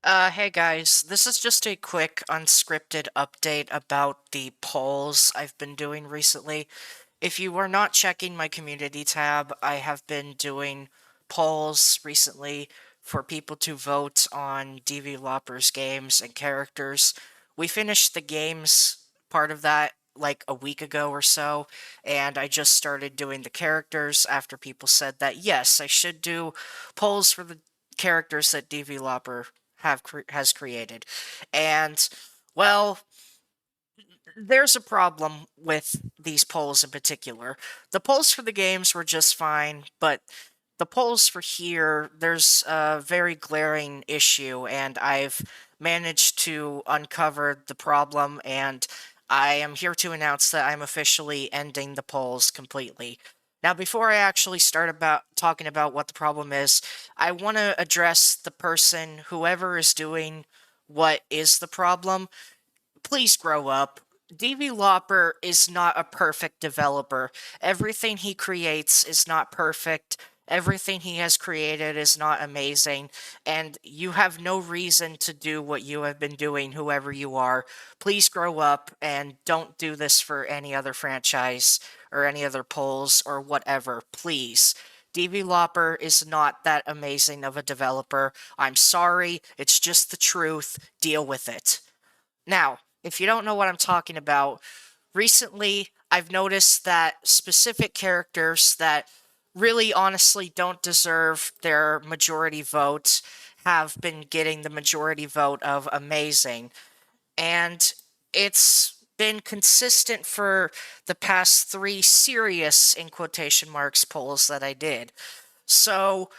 Hey guys, this is just a quick unscripted update about the polls I've been doing recently. If you are not checking my community tab, I have been doing polls recently for people to vote on DVloper's games and characters. We finished the games part of that like a week ago or so, and I just started doing the characters after people said that yes, I should do polls for the characters that DVloper has created. And well, there's a problem with these polls in particular. The polls for the games were just fine, but the polls for here, there's a very glaring issue, and I've managed to uncover the problem, and I am here to announce that I'm officially ending the polls completely. Now, before I actually start about talking about what the problem is, I want to address the person, whoever is doing what is the problem. Please grow up. DVloper is not a perfect developer. Everything he creates is not perfect. Everything he has created is not amazing, and you have no reason to do what you have been doing, whoever you are. Please grow up and don't do this for any other franchise or any other polls or whatever. Please. DVloper is not that amazing of a developer. I'm sorry, it's just the truth. Deal with it. Now, if you don't know what I'm talking about, recently I've noticed that specific characters that really honestly don't deserve their majority vote have been getting the majority vote of amazing. And it's been consistent for the past three serious, in quotation marks, polls that I did. So,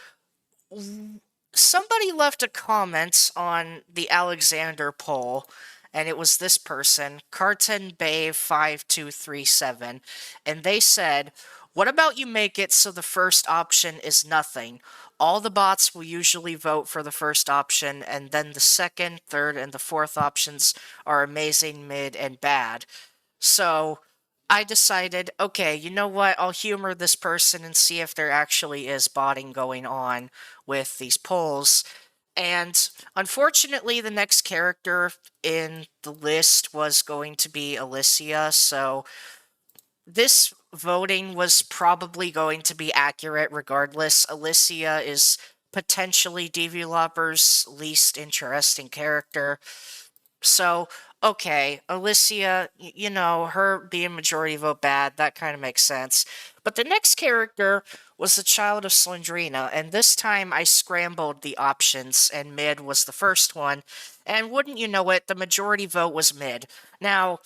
somebody left a comment on the Alexander poll, and it was this person, Carton5237, and they said, "What about you make it so the first option is nothing? All the bots will usually vote for the first option, and then the second, third, and the fourth options are amazing, mid, and bad." So I decided, okay, you know what? I'll humor this person and see if there actually is botting going on with these polls. And unfortunately, the next character in the list was going to be Alicia, so this voting was probably going to be accurate regardless. Alicia is potentially DVloper's least interesting character. So, okay, Alicia, you know, her being majority vote bad, that kind of makes sense. But the next character was the child of Slendrina, and this time I scrambled the options, and mid was the first one. And wouldn't you know it, the majority vote was mid. Now,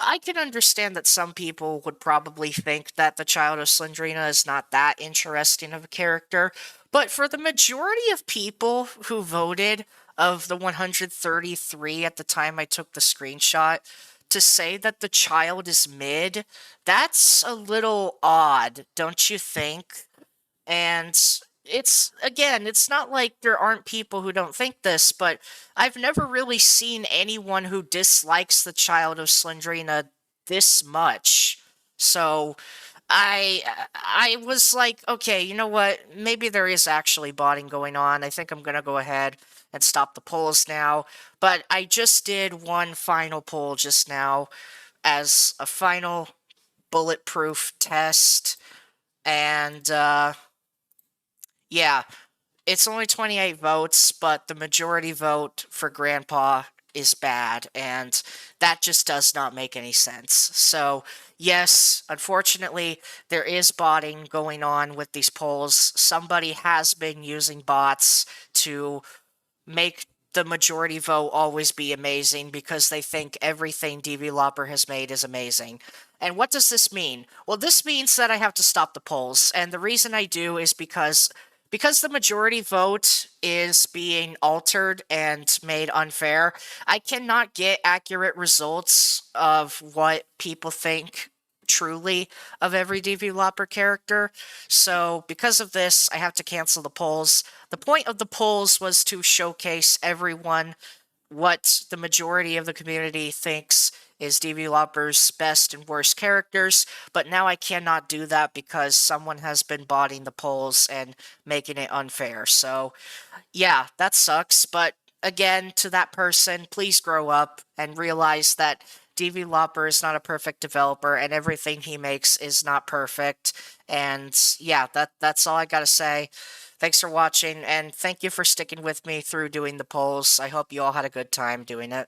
I can understand that some people would probably think that the child of Slendrina is not that interesting of a character, but for the majority of people who voted, of the 133 at the time I took the screenshot, to say that the child is mid, that's a little odd, don't you think? And it's not like there aren't people who don't think this, but I've never really seen anyone who dislikes the child of Slendrina this much. So I was like, okay, you know what? Maybe there is actually botting going on. I think I'm gonna go ahead and stop the polls now. But I just did one final poll just now as a final bulletproof test, and yeah, it's only 28 votes, but the majority vote for Grandpa is bad, and that just does not make any sense. So, yes, unfortunately, there is botting going on with these polls. Somebody has been using bots to make the majority vote always be amazing because they think everything DVloper has made is amazing. And what does this mean? Well, this means that I have to stop the polls, and the reason I do is because the majority vote is being altered and made unfair. I cannot get accurate results of what people think truly of every DVloper character. So, because of this, I have to cancel the polls. The point of the polls was to showcase everyone what the majority of the community thinks is DVloper's best and worst characters, but now I cannot do that because someone has been botting the polls and making it unfair. So, yeah, that sucks, but again, to that person, please grow up and realize that DVloper is not a perfect developer, and everything he makes is not perfect. And yeah, that's all I gotta say. Thanks for watching, and thank you for sticking with me through doing the polls. I hope you all had a good time doing it.